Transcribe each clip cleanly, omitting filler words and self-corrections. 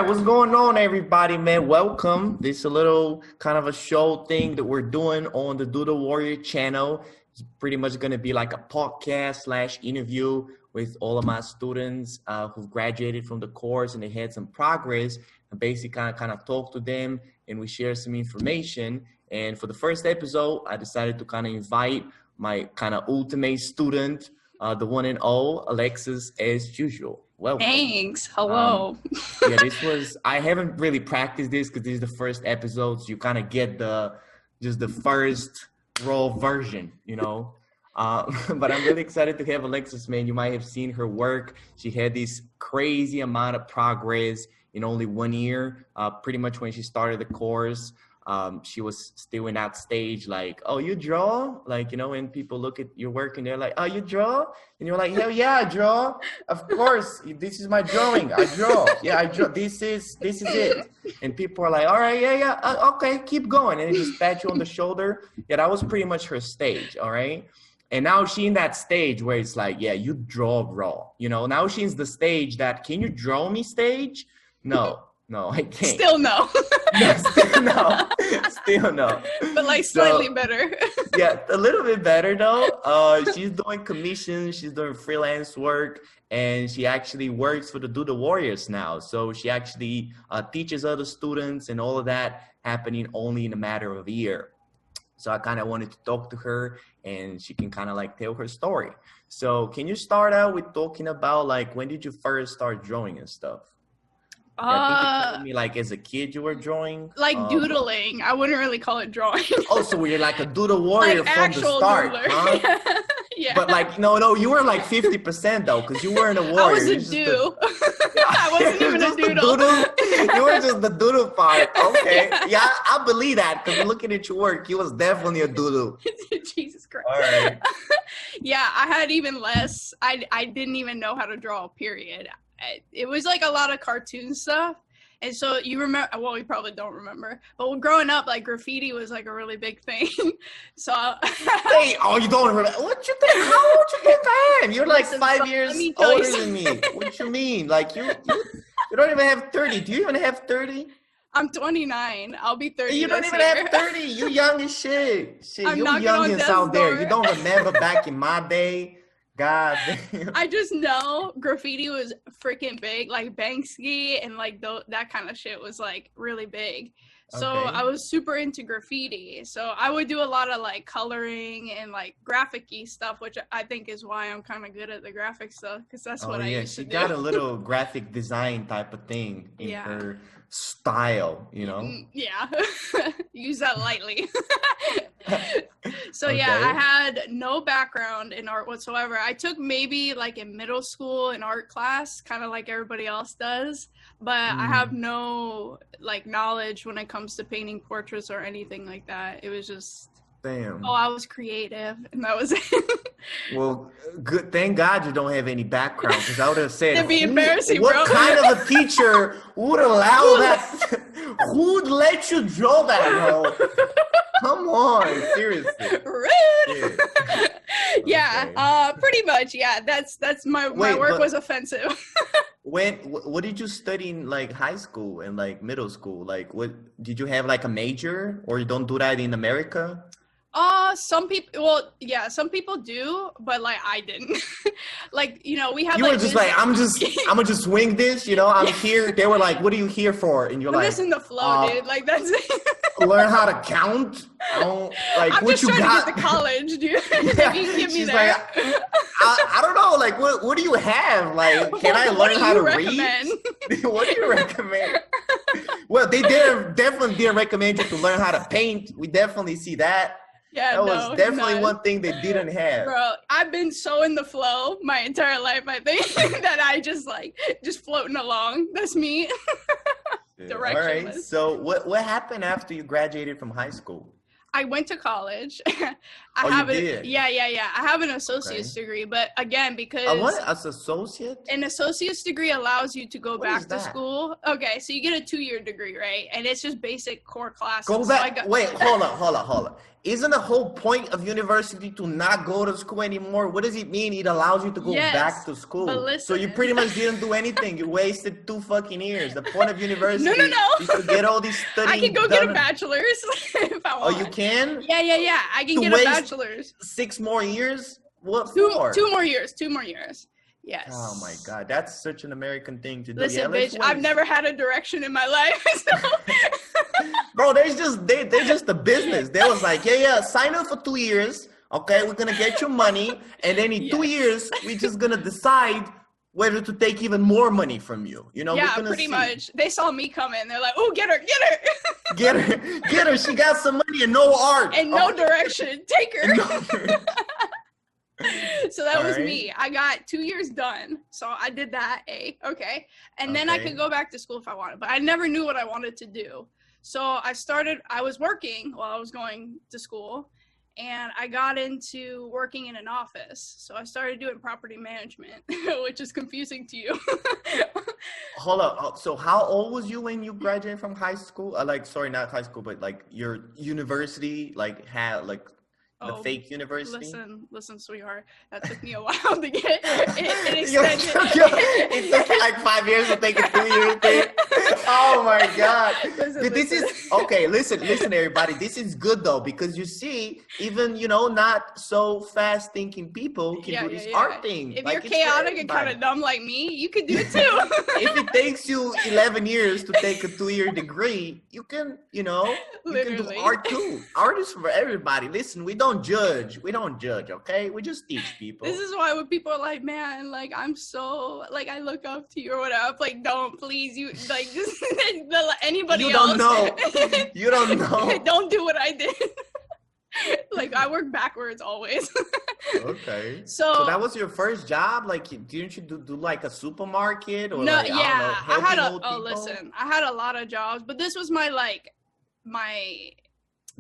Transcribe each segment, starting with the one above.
right, what's going on, everybody, man? Welcome. This is a little kind of a show thing that we're doing on the Doodle Warrior channel. It's pretty much going to be like a podcast slash interview with all of my students who've graduated from the course and they had some progress, and basically kind of talk to them and we share some information. And for the first episode, I decided to kind of invite my kind of ultimate student, the one and all, Alexus, as usual. Welcome. Thanks. Hello. I haven't really practiced this because this is the first episode, so you kind of get just the first raw version, you know. But I'm really excited to have Alexus, man. You might have seen her work. She had this crazy amount of progress in only 1 year. Pretty much when she started the course, she was still in that stage like, oh, you draw? Like, you know, when people look at your work and they're like, oh, you draw? And you're like, hell yeah, I draw. Of course, this is my drawing. I draw. Yeah, I draw. This is it. And people are like, all right, yeah. Okay, keep going. And they just pat you on the shoulder. Yeah, that was pretty much her stage, all right? And now she's in that stage where it's like, yeah, you draw raw. You know, now she's the stage that, can you draw me stage? No, I can't. Still no. Still no. But like slightly better. Yeah, a little bit better though. She's doing commissions, she's doing freelance work, and she actually works for the Doodle Warriors now. So she actually teaches other students and all of that happening only in a matter of a year. So I kind of wanted to talk to her and she can kind of like tell her story. So can you start out with talking about like, when did you first start drawing and stuff? I think you told me like as a kid you were drawing. Like doodling. I wouldn't really call it drawing. Oh, so you're like a Doodle Warrior like from the start, huh? Yeah. But like, no, you were like 50% though, because you weren't a warrior. I was a do. I wasn't even a doodle. You were just the doodle part. Okay. Yeah, I believe that because looking at your work, you was definitely a doodle. Jesus Christ. All right. Yeah, I had even less. I didn't even know how to draw, period. It was like a lot of cartoon stuff. And so you remember, well, you probably don't remember, but when growing up, like graffiti was like a really big thing. So. Hey, oh, you don't remember? What you think? How old you think I am? You're like 5 years older than me. What you mean? Like you don't even have 30. Do you even have 30? I'm 29. I'll be 30. You don't even have 30. You young as shit. I'm you youngins out there. You don't remember back in my day. God damn. I just know graffiti was freaking big, like Banksy and like that kind of shit was like really big. So okay. I was super into graffiti. So I would do a lot of like coloring and like graphic-y stuff, which I think is why I'm kind of good at the graphic stuff, because that's what I used to do. She got a little graphic design type of thing in her style, you know? Yeah. Use that lightly. So yeah, I had no background in art whatsoever. I took maybe like in middle school an art class, kind of like everybody else does, but I have no like knowledge when it comes to painting portraits or anything like that. It was just, damn. Oh, I was creative and that was it. Well, good. Thank God you don't have any background, because I would have said, it'd be embarrassing, what bro. Kind of a teacher would allow that? Who'd let you draw that, bro? Come on, seriously. Rude. Yeah, pretty much. Yeah, that's my work was offensive. What did you study in like high school and like middle school? Like, what did you have like a major, or you don't do that in America? Some people do, but like I didn't. Like, you know, we have. You were just like, I'm gonna just swing this, you know. I'm here. They were like, what are you here for? And you're like, I'm just in the flow, dude. Like that's it. Learn how to count. I'm what you got? To get to college, dude. Yeah. You can get me She's there. Like, I don't know. Like, what do you have? Like, can I learn how to read? What do you recommend? Well, they definitely didn't recommend you to learn how to paint. We definitely see that. Yeah, that was definitely one thing they didn't have. Bro, I've been so in the flow my entire life, I think, that I just floating along. That's me. All right. So what happened after you graduated from high school? I went to college. You did? Yeah. I have an associate's degree, but again, because what? As associate? An associate's degree allows you to go back to that? school. Okay, so you get a 2-year degree, right? And it's just basic core classes. Go back. Wait, hold on. Isn't the whole point of university to not go to school anymore? What does it mean? It allows you to go back to school. But listen. So you pretty much didn't do anything. You wasted 2 fucking years. The point of university No. is to get all these studies. I can go get a bachelor's if I want. Oh, you can? Yeah. I can get a bachelor's. 6 more years? What for? 2 more years. 2 more years. Yes. Oh my God, that's such an American thing to do. Listen, bitch, I've never had a direction in my life. So. Bro, they're just a business. They was like, yeah, sign up for 2 years. Okay, we're gonna get your money, and then in 2 years, we're just gonna decide whether to take even more money from you. You know? Yeah, pretty much. They saw me coming. They're like, "Oh, get her!" Get her. She got some money and no art and no direction. Take her. So that was me. I got 2 years done. So I did that, okay. And then I could go back to school if I wanted, but I never knew what I wanted to do. So I was working while I was going to school, and I got into working in an office. So I started doing property management, which is confusing to you. Hold up. So how old was you when you graduated from high school? Sorry, not high school, but like your university, the fake university? Listen, sweetheart. That took me a while to get it extended. It took like 5 years to take a 2-year thing. Oh my God. Listen, everybody. This is good though, because you see, even, not so fast thinking people can do this art thing. If you're chaotic and kind of dumb like me, you can do it too. If it takes you 11 years to take a 2-year degree, you can, you can do art too. Art is for everybody. Listen, we don't judge, okay? We just teach people. This is why when people are like, man, like, I'm so, like, I look up to you or whatever, I'm like, don't, please, you, like, just anybody else. You don't know. Don't do what I did. Like, I work backwards always. Okay. So that was your first job? Like, didn't you do like a supermarket or I had a lot of jobs, but this was my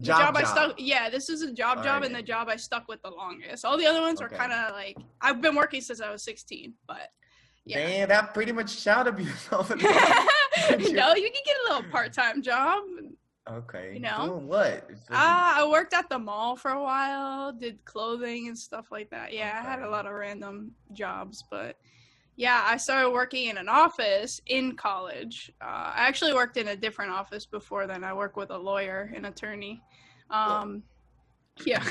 job I stuck. Yeah, this is a job, and the job I stuck with the longest. All the other ones are kind of like, I've been working since I was 16, but yeah. Man, that pretty much shout abuse over there. You can get a little part-time job. Okay. Doing what? I worked at the mall for a while, did clothing and stuff like that. Yeah, I had a lot of random jobs, but yeah, I started working in an office in college. I actually worked in a different office before then. I worked with a lawyer, an attorney. Yeah,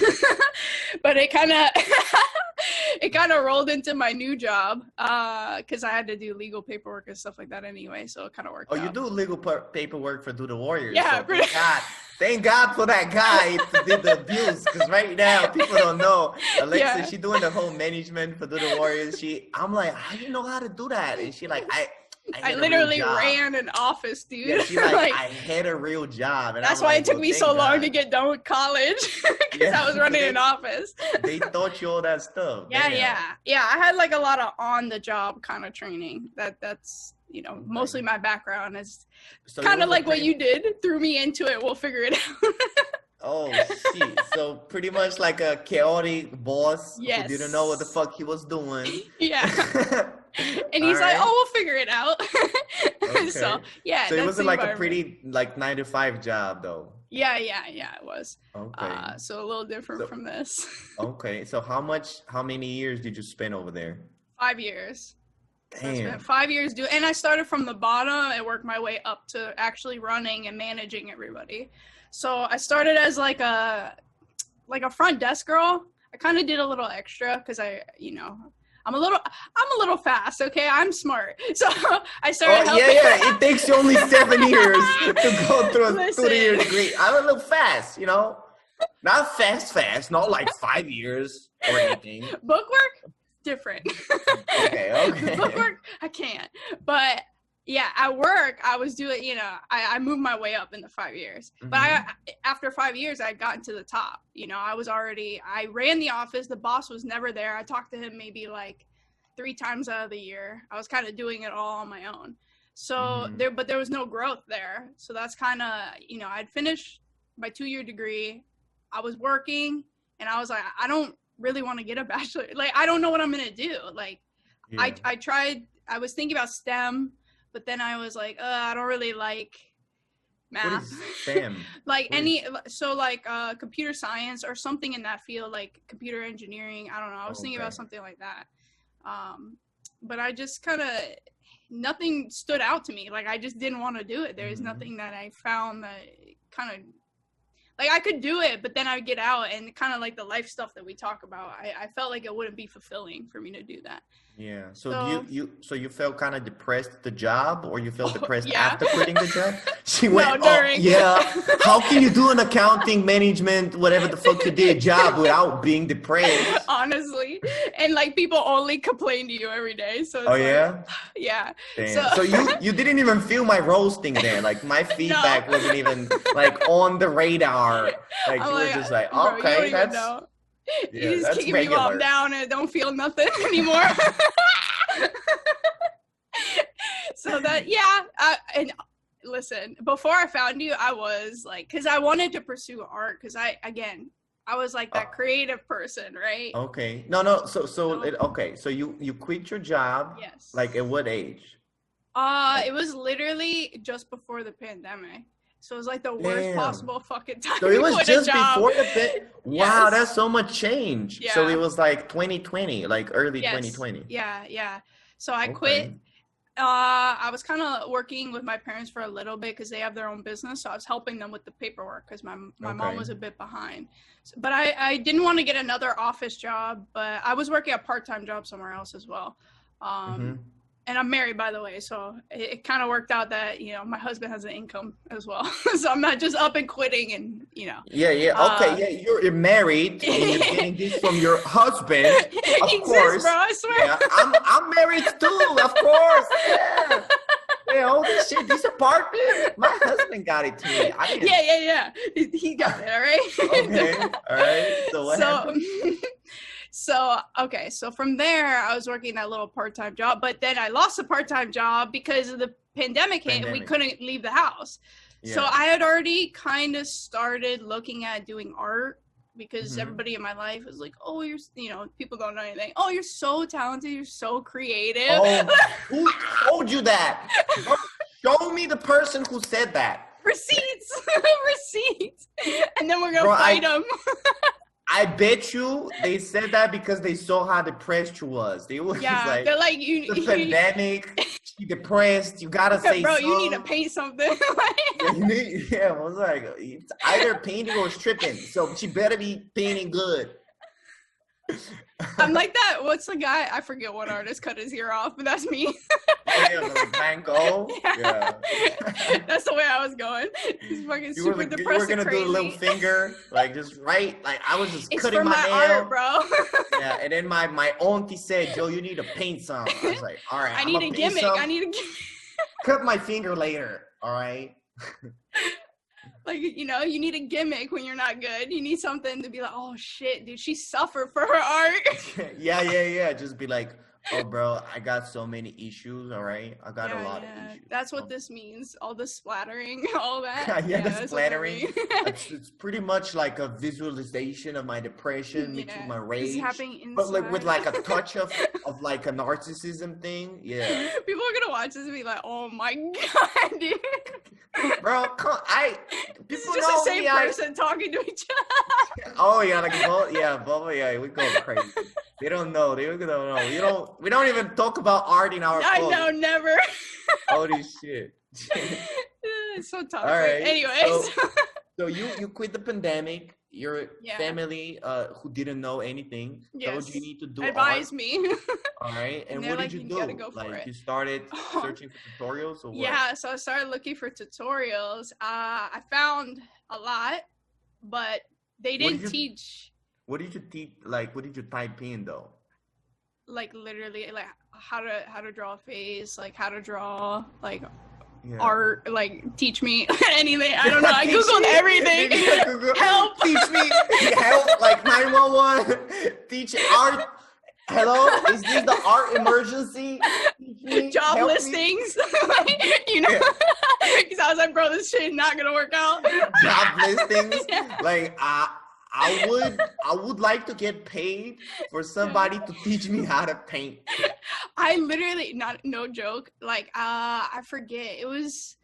but it kind of rolled into my new job because I had to do legal paperwork and stuff like that anyway, so it kind of worked out. You do legal paperwork for Doodle Warriors. Yeah, so thank God for that guy who did the abuse, because right now people don't know. Alexus, she doing the whole management for Doodle Warriors. I'm like, how do you know how to do that? And she like, I literally ran an office, dude. Yeah, she like, I had a real job. And that's why it took me so long to get done with college, because I was running an office. They taught you all that stuff. Yeah. I had like a lot of on-the-job kind of training. That's mostly my background is kind of like what you did. Threw me into it. We'll figure it out. Oh, shit. So pretty much like a chaotic boss who didn't know what the fuck he was doing. Yeah. And he's like, we'll figure it out. Okay. So it wasn't like a pretty 9-to-5 job though. Yeah, it was. Okay. So a little different from this. Okay. So how many years did you spend over there? 5 years. Damn. So I spent 5 years and I started from the bottom and worked my way up to actually running and managing everybody. So I started as like a front desk girl. I kind of did a little extra because I'm a little fast, okay? I'm smart. So I started helping. Yeah. It takes you only 7 years to go through a 2-year degree. I'm a little fast, Not fast, not like 5 years or anything. Bookwork, different. Okay. Bookwork, I can't. But yeah, at work, I was doing, I moved my way up in the 5 years. Mm-hmm. But after 5 years, I got to the top. I ran the office. The boss was never there. I talked to him maybe like 3 times out of the year. I was kind of doing it all on my own. So there was no growth there. So that's kind of, I'd finished my 2-year degree. I was working, and I was like, I don't really want to get a bachelor. Like, I don't know what I'm gonna do. Like, I tried. I was thinking about STEM, but then I was like, I don't really like math. What is STEM? Like computer science or something in that field, like computer engineering. I don't know. I was thinking about something like that. But I just kind of, nothing stood out to me. Like, I just didn't want to do it. There was nothing that I found that kind of, like, I could do it, but then I would get out, and kind of like the life stuff that we talk about, I felt like it wouldn't be fulfilling for me to do that. Yeah. So you felt kind of depressed at the job, or you felt depressed after quitting the job? She went, during. How can you do an accounting, management, whatever the fuck you did job without being depressed? Honestly, and like people only complain to you every day. So it's yeah. Damn. So you didn't even feel my roasting then. Like my feedback wasn't even like on the radar. Like you were just like, okay, bro, that's. You're just kicking me off down and don't feel nothing anymore. So that, and listen, before I found you, I was like, because I wanted to pursue art, because I was like that creative person, right? Okay. No. So you quit your job. Yes. Like at what age? It was literally just before the pandemic. So it was like the worst possible fucking time. So it was just before the pandemic. Wow, that's so much change. Yeah. So it was like 2020, like early 2020. Yeah. So I quit. I was kind of working with my parents for a little bit because they have their own business. So I was helping them with the paperwork because my mom was a bit behind. But I didn't want to get another office job, but I was working a part-time job somewhere else as well. And I'm married, by the way, so it kind of worked out that, you know, my husband has an income as well. So I'm not just up and quitting and, you know. Okay, you're married and you're getting this from your husband. Of course. Bro, I swear. Yeah, I'm married too, of course. Yeah, all this shit, this apartment, my husband got it to me. Yeah. He got it, all right? Okay, all right. So what happened? So from there, I was working that little part-time job, but then I lost the part-time job because of the pandemic hit and we couldn't leave the house. Yeah. So I had already kind of started looking at doing art because everybody in my life was like, oh, people don't know anything. Oh, you're so talented. You're so creative. Oh, who told you that? Show me the person who said that. Receipts. And then we're going to fight them. I bet you they said that because they saw how depressed you was. They was like, they're like, the pandemic, she depressed. You gotta say, bro, something. You need to paint something. I was like, it's either painting or stripping. So she better be painting good. I'm like that. What's the guy? I forget what artist cut his ear off, but that's me. Like Van Gogh. Yeah. That's the way I was going. He's fucking super depressed. You were gonna do a little finger, like just right. Like I was just cutting my nail. Art, bro. Yeah, and then my auntie said, "Joe, you need to paint some." I was like, "All right, I need a gimmick. Cut my finger later. All right." Like, you need a gimmick when you're not good. You need something to be like, oh shit, dude, she suffered for her art. Yeah. Just be like, oh, bro, I got so many issues. All right, I got a lot of issues. That's what this means. All the splattering, all that. The splattering. It's pretty much like a visualization of my depression, mixed with my rage, it's happening inside. but like with like a touch of like a narcissism thing. Yeah. People are gonna watch this and be like, oh my god, dude. Bro, this is just the same person talking to each other. Oh yeah, like both, we go crazy. They don't know. They don't know. We don't even talk about art in our. I know, never. Holy shit. It's so tough. All right. Anyways. So you quit the pandemic. Your family, who didn't know anything, told you need to do advise me. All right, and what did you do? You started searching for tutorials, or what? Yeah, so I started looking for tutorials. I found a lot, but they didn't teach. What did you teach? Like, what did you type in though? Like literally, like how to draw a face, like how to draw like. Yeah. Art, like teach me anything. I don't know. I googled everything. Help. Teach me. Help. Like 911. Teach art. Hello. Is this the art emergency? Job listings. Because I was like, bro, this shit is not gonna work out. Job listings. Like I would like to get paid for somebody to teach me how to paint. I literally, no joke, like I forget, it was,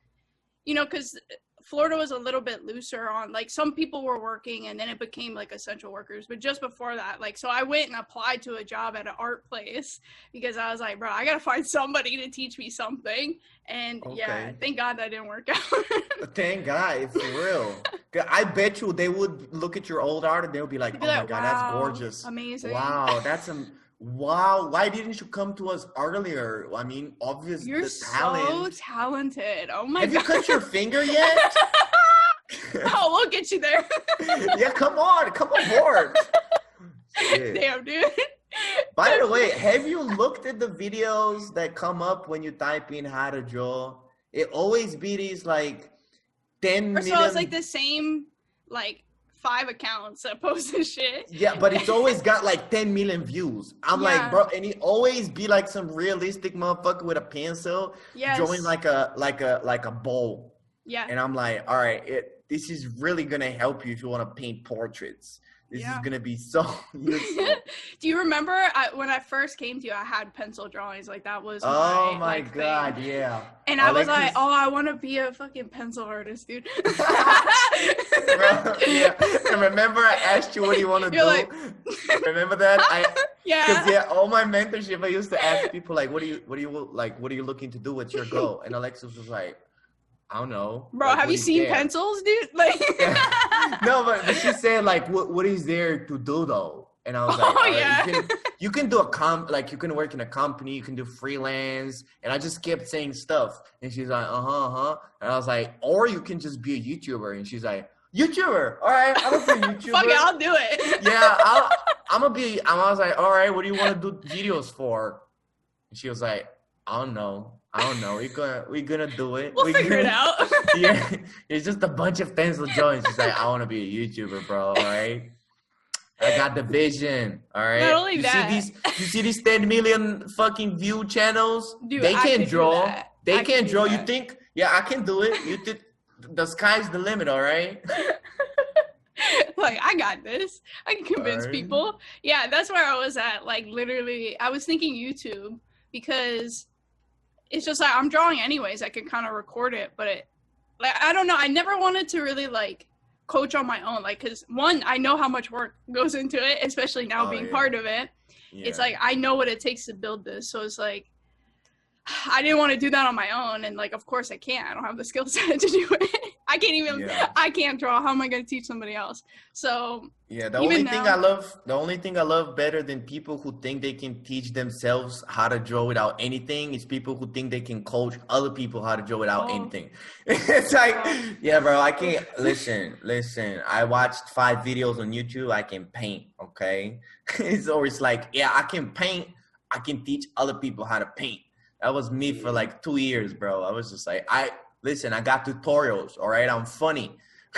because Florida was a little bit looser on, like, some people were working and then it became like essential workers, but just before that, like, so I went and applied to a job at an art place because I was like, bro, I gotta find somebody to teach me something. And yeah, thank God that didn't work out. Thank God, for real. I bet you they would look at your old art and they'll be like, oh my God, wow, that's gorgeous. Amazing. Wow, wow, why didn't you come to us earlier? I mean, obviously, you're so talented. Oh my God. Have you cut your finger yet? Oh, we'll get you there. Yeah, come aboard. Shit. Damn, dude. By the way, have you looked at the videos that come up when you type in how to draw? It always be these like 10 million. So it's like the same like 5 accounts that post this shit. Yeah, but it's always got like 10 million views. I'm like, bro, and it always be like some realistic motherfucker with a pencil drawing like a bowl. Yeah. And I'm like, all right, this is really gonna help you if you want to paint portraits. This is gonna be so useful. Do you remember when I first came to you, I had pencil drawings, like that was my God, thing. Yeah. And I was like, oh, I want to be a fucking pencil artist, dude. Bro, yeah. And remember I asked you what you want to do? Like, remember that? Because all my mentorship, I used to ask people like, what are you looking to do? What's your goal? And Alexus was like, I don't know. Bro, like, have you seen pencils, dude? Like, no, but she said like, what is there to do though? And I was like, you can do you can work in a company, you can do freelance. And I just kept saying stuff. And she's like, And I was like, or you can just be a YouTuber. And she's like, YouTuber. All right, I'm gonna be a YouTuber. Fuck it, I'll do it. Yeah, I was like, all right, what do you want to do videos for? And she was like, I don't know. We're gonna do it. We'll figure it out. Yeah, it's just a bunch of pencil drawings. She's like, I want to be a YouTuber, bro. All right, I got the vision. All right. Not only that, you see these 10 million fucking view channels. Dude, they can't draw. They can't draw. That. You think? Yeah, I can do it. You think the sky's the limit? All right. Like, I got this. I can convince people. Yeah, that's where I was at. Like, literally, I was thinking YouTube because it's just like I'm drawing anyways. I can kind of record it, but I don't know. I never wanted to really like coach on my own, like, because one, I know how much work goes into it, especially now being part of it. Yeah. It's like I know what it takes to build this, so it's like I didn't want to do that on my own, and like of course I can't. I don't have the skill set to do it. I can't even. Yeah. I can't draw. How am I going to teach somebody else? So yeah, the only thing I love better than people who think they can teach themselves how to draw without anything is people who think they can coach other people how to draw without anything. It's like, yeah, bro, I can't. Listen. I watched 5 videos on YouTube. I can paint. Okay, it's always like, yeah, I can paint. I can teach other people how to paint. That was me for like 2 years, bro. I was just like, I got tutorials, all right? I'm funny.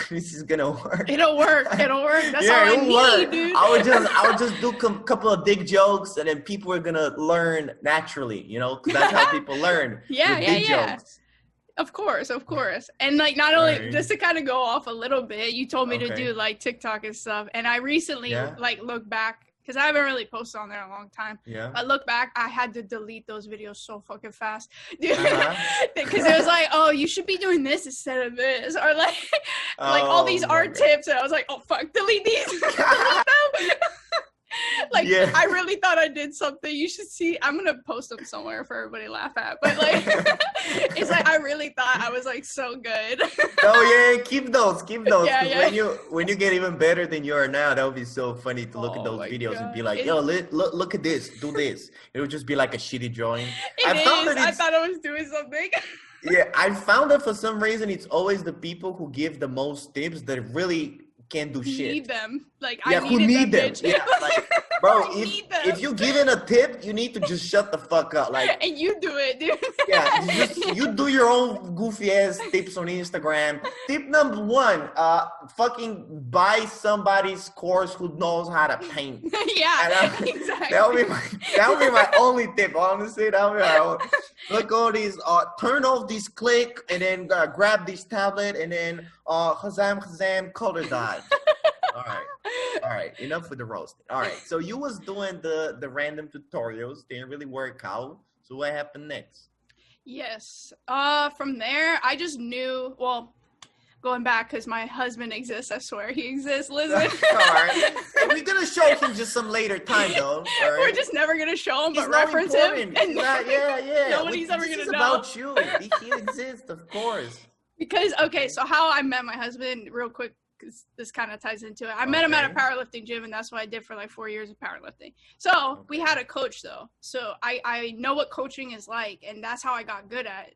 This is gonna work. It'll work. That's all I need, dude. I would just do a couple of dick jokes, and then people are gonna learn naturally, because that's how people learn. Jokes. Of course. And like, not only, just to kind of go off a little bit, you told me to do like TikTok and stuff, and I recently like look back, because I haven't really posted on there in a long time. Yeah. I look back, I had to delete those videos so fucking fast. Because it was like, oh, you should be doing this instead of this. Or like all these art tips. And I was like, oh, fuck, delete these. Like, I really thought I did something. You should see. I'm going to post them somewhere for everybody to laugh at. But like, it's like, I really thought I was like so good. Oh yeah, keep those. Yeah. When you get even better than you are now, that would be so funny to look at those videos and be like, yo, look at this, do this. It would just be like a shitty drawing. I thought I was doing something. Yeah, I found that for some reason, it's always the people who give the most tips that really can't do shit. Need them. Like, yeah, I need them. Yeah, like, bro, if you giving a tip, you need to just shut the fuck up. Like, and you do it, dude. Yeah, you do your own goofy ass tips on Instagram. Tip number 1, fucking buy somebody's course who knows how to paint. Yeah, exactly. That would be my only tip. Honestly, that would be my only. Look, all these, turn off this click, and then grab this tablet, and then Shazam, color dodge. All right. All right. Enough with the roast. All right. So you was doing the random tutorials. Didn't really work out. So what happened next? Yes. From there, I just knew. Well, going back because my husband exists. I swear he exists. Listen. All right. We're gonna show him just some later time, though. All right? We're just never gonna show him, but reference him. And yeah. Nobody's ever gonna know. About you. He exists, of course. Because okay, so how I met my husband, real quick, because this kind of ties into it. I met him at a powerlifting gym, and that's what I did for like 4 years of powerlifting. So we had a coach though, so I know what coaching is like, and that's how I got good at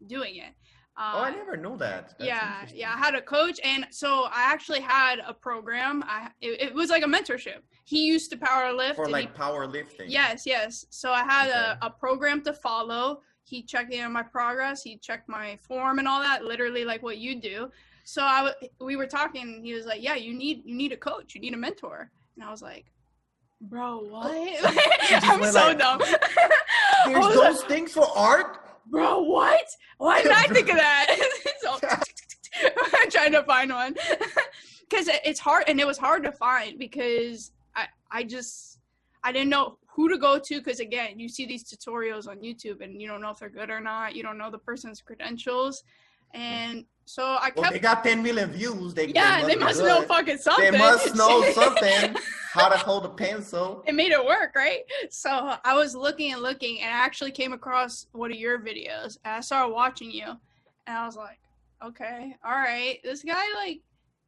doing it. I never knew that. That's I had a coach, and so I actually had a program. It was like a mentorship. He used to powerlift. For like powerlifting. Yes. So I had a program to follow. He checked in on my progress. He checked my form and all that, literally like what you do. So we were talking, and he was like, "Yeah, you need a coach. You need a mentor." And I was like, "Bro, what?" I'm so dumb. There's those things for art? Bro, what? Why did I think of that? So, I'm trying to find one. Because it's hard, and it was hard to find because I didn't know who to go to, because again, you see these tutorials on YouTube and you don't know if they're good or not. You don't know the person's credentials. And so I kept... Well, they got 10 million views. They must know fucking something. They must know something. How to hold a pencil. It made it work, right? So I was looking, and I actually came across one of your videos, and I started watching you, and I was like, okay, all right, this guy, like,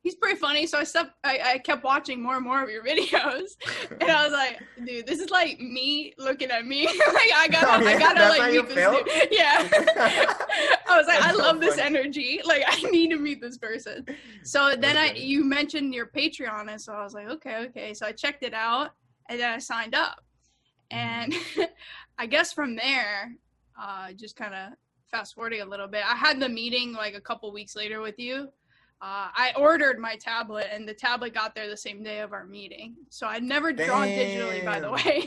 he's pretty funny. So I kept watching more and more of your videos, and I was like, dude, this is like me looking at me. Like I gotta like meet this dude. Yeah. I was like, I love this energy. Like I need to meet this person. So then you mentioned your Patreon, and so I was like, okay. So I checked it out, and then I signed up, and I guess from there, just kind of fast forwarding a little bit, I had the meeting like a couple weeks later with you. I ordered my tablet, and the tablet got there the same day of our meeting. So I'd never drawn digitally, by the way.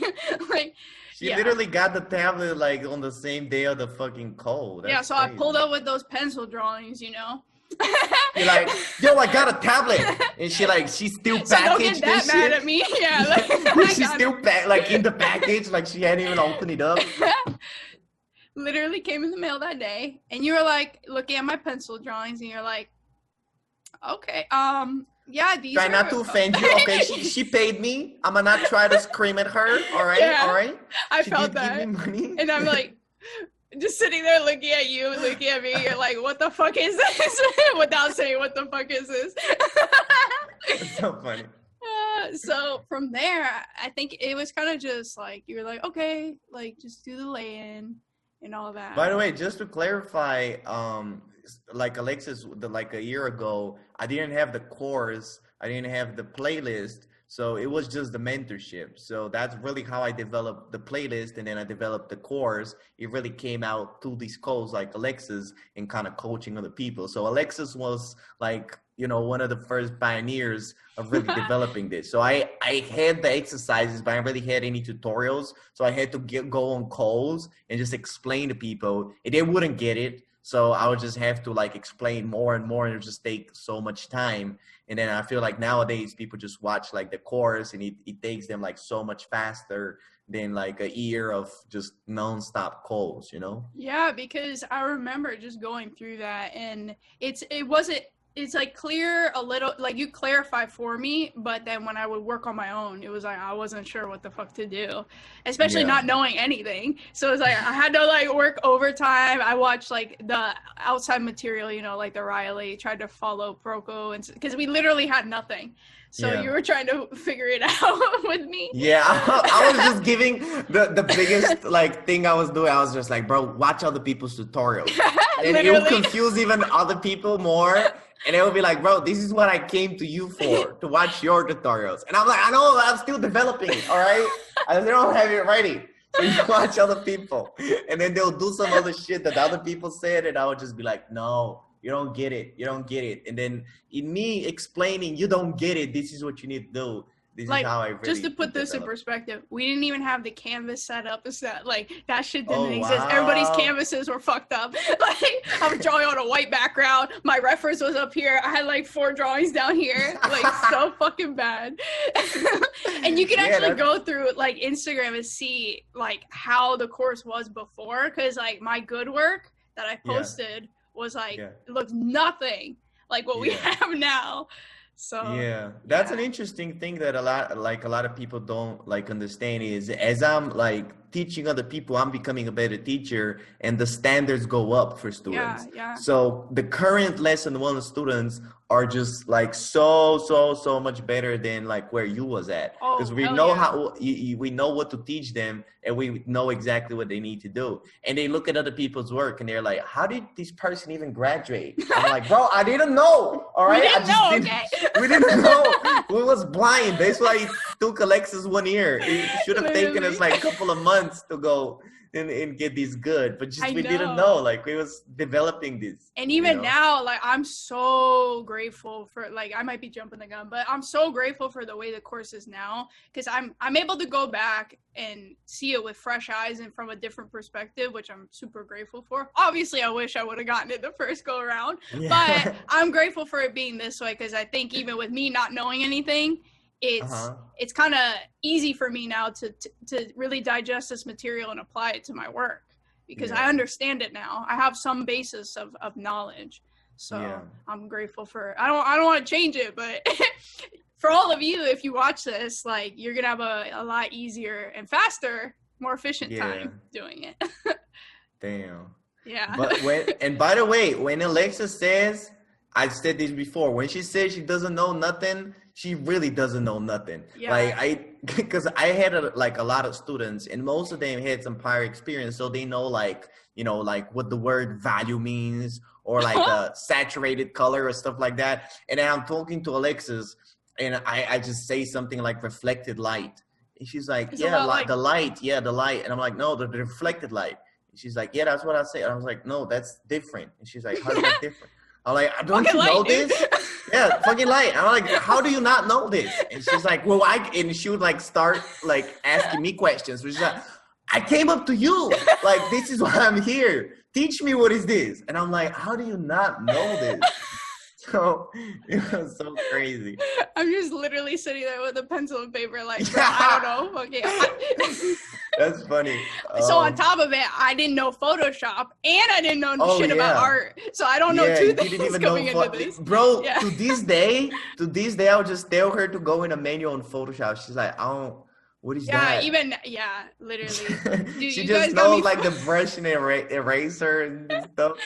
Like, she literally got the tablet like on the same day of the fucking call. That's so crazy. I pulled up with those pencil drawings, You're like, yo, I got a tablet, and she's still packaged. So don't get that mad at me. Yeah, like, she's still like in the package, like she hadn't even opened it up. Literally came in the mail that day, and you were like looking at my pencil drawings, and you're like, okay, these try not to offend you. Okay, she paid me. I'm gonna not try to scream at her. All right. I felt that, give me money. And I'm like, just sitting there looking at you, looking at me. You're like, what the fuck is this? Without saying, what the fuck is this? It's so funny. So from there, I think it was kind of just like, you were like, okay, like just do the lay-in and all that. By the way, just to clarify, like Alexus, like a year ago, I didn't have the course, I didn't have the playlist, so it was just the mentorship. So that's really how I developed the playlist, and then I developed the course. It really came out through these calls like Alexus and kind of coaching other people. So Alexus was like, one of the first pioneers of really developing this. So I had the exercises, but I really had any tutorials. So I had to go on calls and just explain to people, and they wouldn't get it. So I would just have to like explain more and more, and it would just take so much time. And then I feel like nowadays people just watch like the course, and it takes them like so much faster than like a year of just nonstop calls, Yeah, because I remember just going through that, and it's like clear a little, like you clarify for me, but then when I would work on my own, it was like I wasn't sure what the fuck to do, especially not knowing anything. So it was like I had to like work overtime. I watched like the outside material, like the Riley, tried to follow Proco, and because we literally had nothing. So you were trying to figure it out with me. Yeah, I was just giving the biggest like thing I was doing. I was just like, bro, watch other people's tutorials. And it would confuse even other people more. And it would be like, bro, this is what I came to you for, to watch your tutorials. And I'm like, I know, I'm still developing, all right? I don't have it ready. So you watch other people. And then they'll do some other shit that other people said, and I would just be like, no, you don't get it. You don't get it. And then in me explaining, you don't get it, this is what you need to do, This is like, how I really just to put this in develop. perspective, we didn't even have the canvas set up as that. Like, that shit didn't Oh, exist. Everybody's wow. canvases were fucked up. Like, I was drawing on a white background. My reference was up here. I had like 4 drawings down here. Like, so fucking bad. And you can Yeah, actually go through like Instagram and see like how the course was before, because like my good work that I posted was like, yeah. it looks nothing like what we Yeah. have now. So Yeah, that's an interesting thing that a lot of people don't like understand is as I'm like teaching other people, I'm becoming a better teacher and the standards go up for students. yeah. So the current lesson one students are just like so much better than like where you was at, because Oh, we hell know yeah. how we know what to teach them and we know exactly what they need to do. And they look at other people's work and they're like, how did this person even graduate? I'm like, bro, I didn't know. All right, We didn't know, didn't. okay? We didn't know. We was blind. That's why it took Alexus 1 year. It should have taken us like a couple of months to go and get these good. But just we didn't know. Like we was developing this. And even now, like I'm so grateful for, like, I might be jumping the gun, but I'm so grateful for the way the course is now, because I'm able to go back and see it with fresh eyes and from a different perspective, which I'm super grateful for. Obviously, I wish I would have gotten it the first go around, but I'm grateful for it being this way, because I think even with me not knowing anything, it's kind of easy for me now to really digest this material and apply it to my work, because I understand it now. I have some basis of knowledge. So I'm grateful for, I don't want to change it, but for all of you, if you watch this, like, you're going to have a lot easier and faster, more efficient time doing it. Damn. Yeah. But and by the way, when Alexa says, I've said this before, when she says she doesn't know nothing, she really doesn't know nothing. Like because I had a lot of students and most of them had some prior experience. So they know like what the word value means or like a saturated color or stuff like that. And then I'm talking to Alexis and I just say something like reflected light. And she's like, the light. The light. And I'm like, no, the reflected light. And she's like, yeah, that's what I say. And I was like, no, that's different. And she's like, how's that different? I'm like, don't you know this? Yeah, fucking light. I'm like, how do you not know this? And she's like, well, and she would like start like asking me questions. She's like, I came up to you. Like, this is why I'm here. Teach me what is this? And I'm like, how do you not know this? So it was so crazy. I'm just literally sitting there with a pencil and paper, like, bro, I don't know. Okay. That's funny. So on top of it, I didn't know Photoshop and I didn't know shit about art. So I don't know two things coming into this. Bro, to this day, I'll just tell her to go in a menu on Photoshop. She's like, what is that? Literally. Dude, she just knows like the brush and eraser and stuff.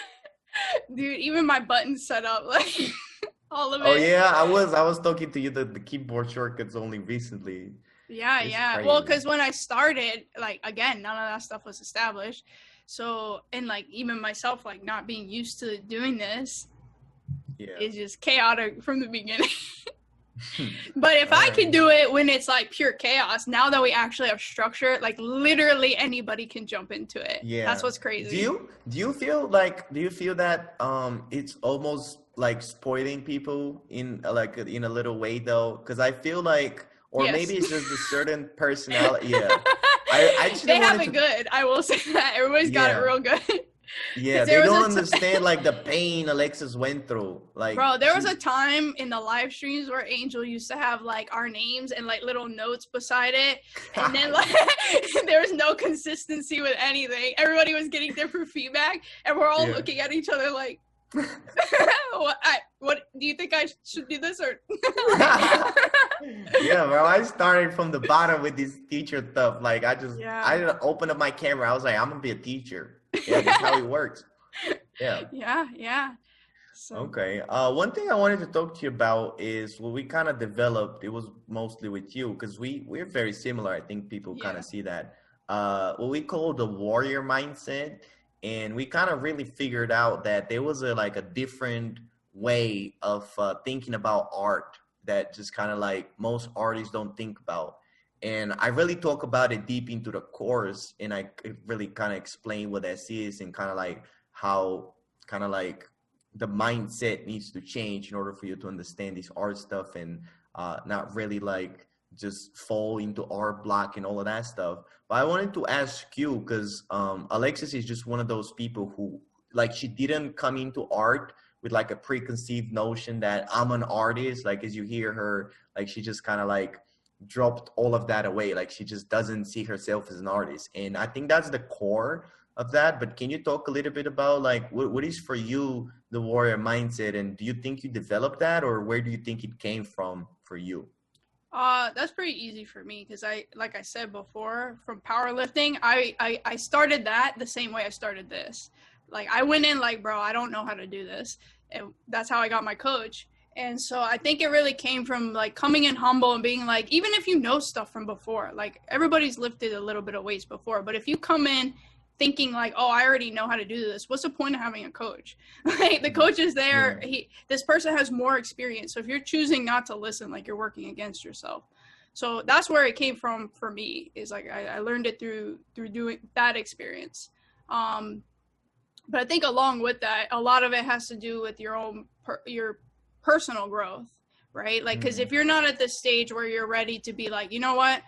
Dude, even my buttons set up, like all of it. Oh yeah, I was talking to you the keyboard shortcuts only recently. Yeah. Well, because when I started, like, again, none of that stuff was established. So, and like even myself, like not being used to doing this, is just chaotic from the beginning. But if I can do it when it's like pure chaos, now that we actually have structure, like literally anybody can jump into it. Yeah, that's what's crazy. Do you feel that it's almost like spoiling people in a little way though? Because I feel like, or maybe it's just a certain personality. They have it good. I will say that everybody's got it real good. Yeah, they don't understand like the pain Alexis went through. Like, bro, there was a time in the live streams where Angel used to have like our names and like little notes beside it, and then like there was no consistency with anything. Everybody was getting different feedback, and we're all looking at each other like, what do you think I should do this or? Yeah, bro, I started from the bottom with this teacher stuff. Like I didn't open up my camera. I was like, I'm gonna be a teacher. Yeah, that's how it works. Yeah. So. Okay. One thing I wanted to talk to you about is what we kind of developed. It was mostly with you because we're very similar. I think people kind of see that. What we call the warrior mindset, and we kind of really figured out that there was a different way of thinking about art that just kind of like most artists don't think about. And I really talk about it deep into the course, and I really kind of explain what that is and kind of like how kind of like the mindset needs to change in order for you to understand this art stuff and not really like just fall into art block and all of that stuff. But I wanted to ask you, because Alexis is just one of those people who, like, she didn't come into art with like a preconceived notion that I'm an artist. Like, as you hear her, like, she just kind of like dropped all of that away. Like, she just doesn't see herself as an artist. And I think that's the core of that. But can you talk a little bit about like what is for you the warrior mindset, and do you think you developed that, or where do you think it came from for you? That's pretty easy for me because like I said before, from powerlifting, I started that the same way I started this. Like, I went in like, bro, I don't know how to do this. And that's how I got my coach. And so I think it really came from like coming in humble and being like, even if you know stuff from before, like everybody's lifted a little bit of weights before, but if you come in thinking like, oh, I already know how to do this, what's the point of having a coach? Like, the coach is there. Yeah. This person has more experience. So if you're choosing not to listen, like, you're working against yourself. So that's where it came from for me, is like, I learned it through doing that experience. But I think along with that, a lot of it has to do with your own, your personal growth, right? Like, because if you're not at the stage where you're ready to be like, you know what,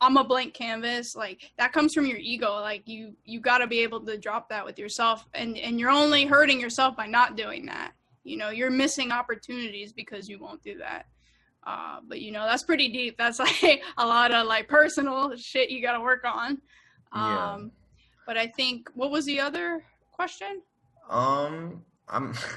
I'm a blank canvas, like, that comes from your ego. Like, you got to be able to drop that with yourself, and you're only hurting yourself by not doing that. You know, you're missing opportunities because you won't do that. But you know, that's pretty deep. That's like a lot of like personal shit you got to work on. But I think, what was the other question? I'm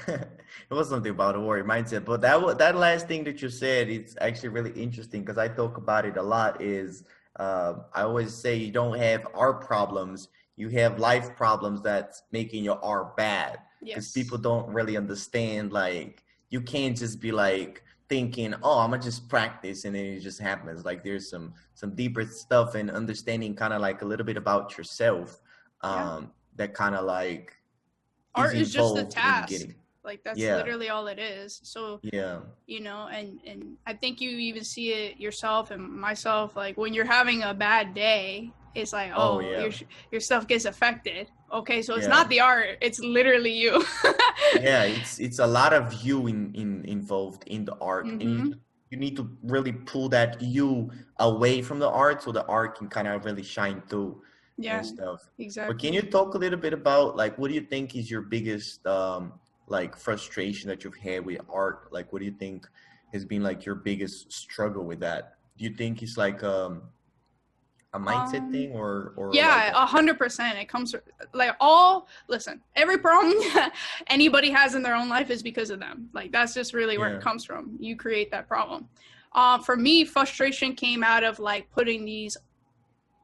it was something about a warrior mindset, but that last thing that you said, it's actually really interesting because I talk about it a lot. Is I always say you don't have art problems, you have life problems that's making your art bad. Because people don't really understand, like, you can't just be like thinking, oh, I'm gonna just practice and then it just happens. Like, there's some deeper stuff and understanding, kind of like a little bit about yourself, that kind of like art is just a task. Like, that's literally all it is. So, you know, and I think you even see it yourself and myself, like, when you're having a bad day, it's like, your stuff gets affected. Okay, so it's not the art, it's literally you. It's a lot of you involved in the art. And you need to really pull that you away from the art so the art can kind of really shine through. And stuff. Exactly. But can you talk a little bit about, like, what do you think is your biggest like frustration that you've had with art? Like, what do you think has been like your biggest struggle with that? Do you think it's like a mindset thing, or 100%? It comes like listen, every problem anybody has in their own life is because of them. Like, that's just really where it comes from. You create that problem. For me, frustration came out of like putting these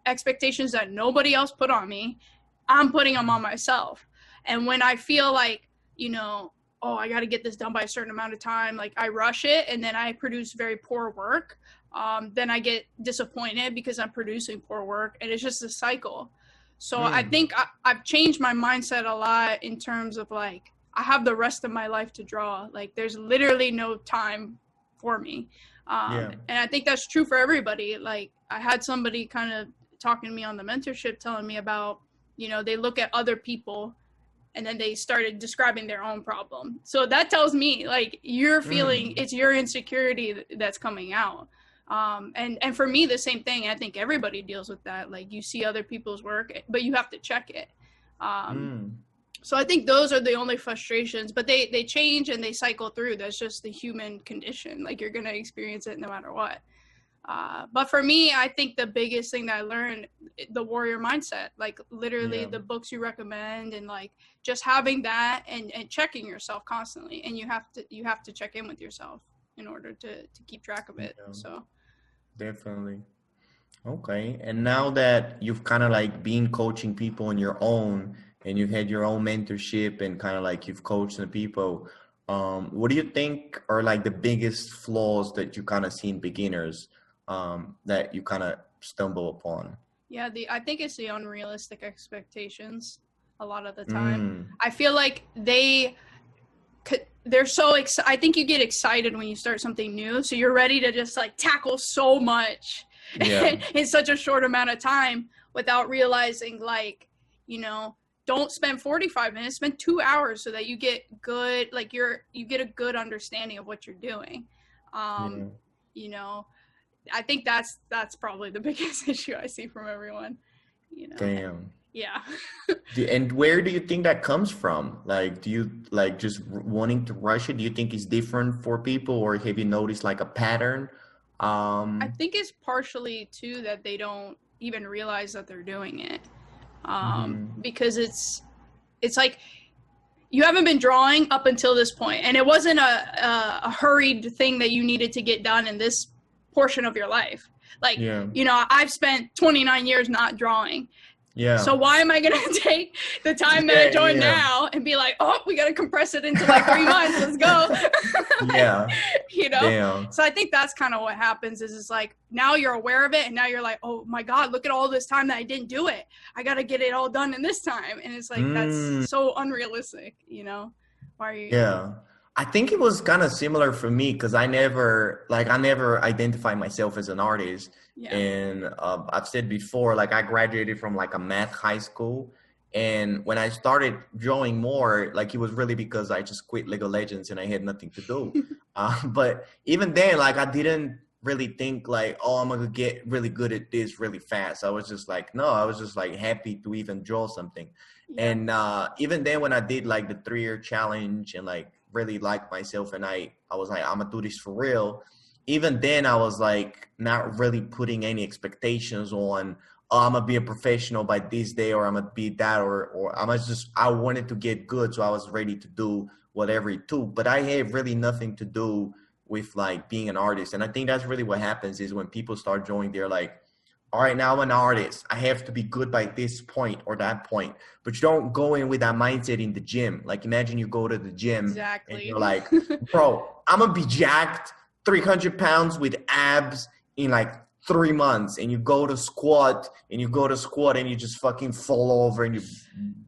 expectations that nobody else put on me. I'm putting them on myself. And when I feel like, you know, oh, I got to get this done by a certain amount of time, like, I rush it and then I produce very poor work. Then I get disappointed because I'm producing poor work, and it's just a cycle. So I think I've changed my mindset a lot in terms of like, I have the rest of my life to draw. Like, there's literally no time for me. And I think that's true for everybody. Like, I had somebody kind of talking to me on the mentorship, telling me about, you know, they look at other people and then they started describing their own problem. So that tells me, like, you're feeling it's your insecurity that's coming out. And for me, the same thing. I think everybody deals with that. Like, you see other people's work, but you have to check it. So I think those are the only frustrations, but they change and they cycle through. That's just the human condition. Like, you're going to experience it no matter what. But for me, I think the biggest thing that I learned, the warrior mindset, like, literally the books you recommend, and like just having that and checking yourself constantly. And you have to check in with yourself in order to keep track of it. So definitely. Okay. And now that you've kind of like been coaching people on your own, and you've had your own mentorship and kind of like you've coached the people, what do you think are like the biggest flaws that you kind of see in beginners, that you kind of stumble upon? I think it's the unrealistic expectations a lot of the time. I feel like they're so I think you get excited when you start something new, so you're ready to just like tackle so much in such a short amount of time, without realizing, like, you know, don't spend 45 minutes, spend 2 hours so that you get good, like, you get a good understanding of what you're doing. You know, I think that's probably the biggest issue I see from everyone, you know. Damn. Yeah. And where do you think that comes from? Like, do you like just wanting to rush it? Do you think it's different for people, or have you noticed like a pattern? I think it's partially too that they don't even realize that they're doing it, because it's like you haven't been drawing up until this point, and it wasn't a hurried thing that you needed to get done in this portion of your life. Like, you know, I've spent 29 years not drawing. Yeah. So why am I going to take the time that I joined now and be like, oh, we got to compress it into like 3 months. Let's go. You know? Damn. So I think that's kind of what happens is it's like now you're aware of it and now you're like, oh my God, look at all this time that I didn't do it. I got to get it all done in this time. And it's like, that's so unrealistic, you know? Why are you? Yeah. I think it was kind of similar for me because I never identified myself as an artist. Yeah. And I've said before, like I graduated from like a math high school. And when I started drawing more, like it was really because I just quit Lego Legends and I had nothing to do. But even then, like I didn't really think like, oh, I'm going to get really good at this really fast. I was just like, no, I was just like happy to even draw something. Yeah. And even then when I did like the 3-year challenge and like really liked myself and I was like, I'm gonna do this for real. Even then I was like not really putting any expectations on, oh, I'm gonna be a professional by this day or I'm gonna be that or I wanted to get good, so I was ready to do whatever it took. But I had really nothing to do with like being an artist. And I think that's really what happens is when people start drawing, they're like, all right, now I'm an artist. I have to be good by this point or that point. But you don't go in with that mindset in the gym. Like imagine you go to the gym and you're like, bro, I'm going to be jacked 300 pounds with abs in like 3 months. And you go to squat and you just fucking fall over and you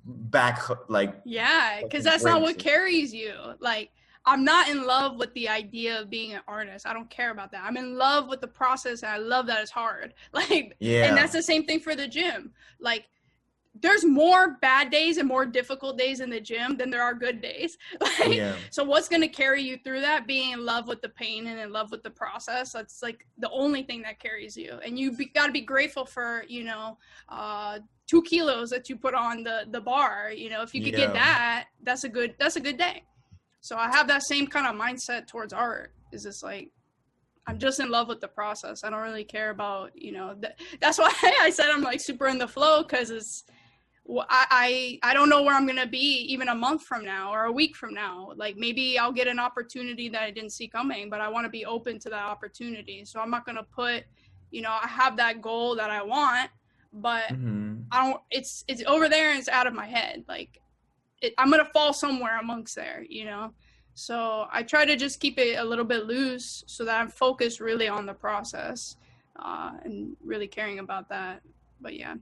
back like. Yeah, because that's not what carries you. Like, I'm not in love with the idea of being an artist. I don't care about that. I'm in love with the process and I love that it's hard. Like, and that's the same thing for the gym. Like, there's more bad days and more difficult days in the gym than there are good days. Like, so what's going to carry you through that? Being in love with the pain and in love with the process. That's like the only thing that carries you. And you got to be grateful for, you know, 2 kilos that you put on the bar. You know, if you could get that, that's a good day. So I have that same kind of mindset towards art. Is just like, I'm just in love with the process. I don't really care about, you know, that's why I said I'm like super in the flow, because it's, I don't know where I'm going to be even a month from now or a week from now. Like maybe I'll get an opportunity that I didn't see coming, but I want to be open to that opportunity. So I'm not going to put, you know, I have that goal that I want, but I don't, it's over there and it's out of my head. Like, I'm going to fall somewhere amongst there, you know? So I try to just keep it a little bit loose so that I'm focused really on the process and really caring about that. But yeah,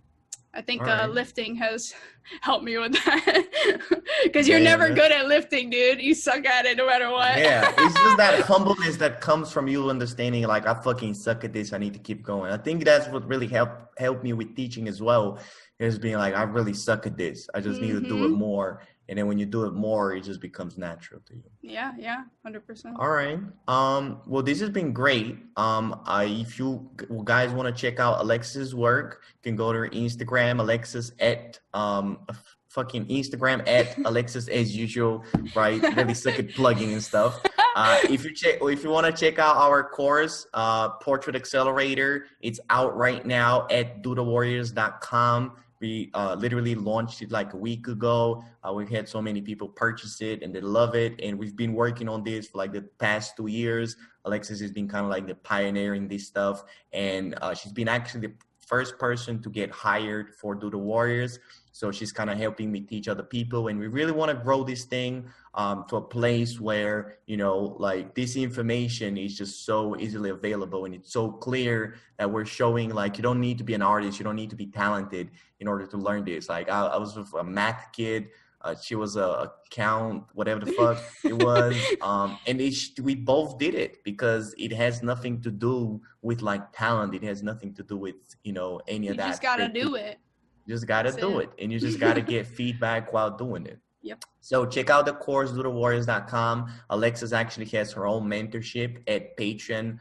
I think lifting has helped me with that, because you're never good at lifting, dude. You suck at it no matter what. Yeah, it's just that humbleness that comes from you understanding like, I fucking suck at this. I need to keep going. I think that's what really helped me with teaching as well, is being like, I really suck at this. I just need to do it more. And then when you do it more, it just becomes natural to you. Yeah, 100%. All right. Well, this has been great. If you guys want to check out Alexus' work, you can go to her Instagram, Alexus at Instagram at Alexus as usual, right? Really suck at plugging and stuff. If you want to check out our course, Portrait Accelerator, it's out right now at doodlewarriors.com. We literally launched it like a week ago. We've had so many people purchase it and they love it. And we've been working on this for like the past 2 years. Alexus has been kind of like the pioneer in this stuff. And she's been actually the first person to get hired for Doodle Warriors. So she's kind of helping me teach other people. And we really want to grow this thing to a place where, you know, like this information is just so easily available. And it's so clear that we're showing like, you don't need to be an artist. You don't need to be talented in order to learn this. Like I was with a math kid. She was a count, whatever the fuck it was. And we both did it because it has nothing to do with like talent. It has nothing to do with, you know, any of that. You just got to do it. You just got to do it. And you just got to get feedback while doing it. Yep. So check out the course, doodlewarriors.com. Alexus actually has her own mentorship at Patreon.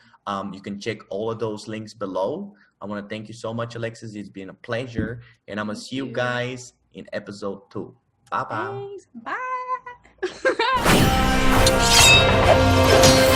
You can check all of those links below. I want to thank you so much, Alexus. It's been a pleasure. And I'm going to see you guys in episode 2. Bye-bye. Thanks. Bye.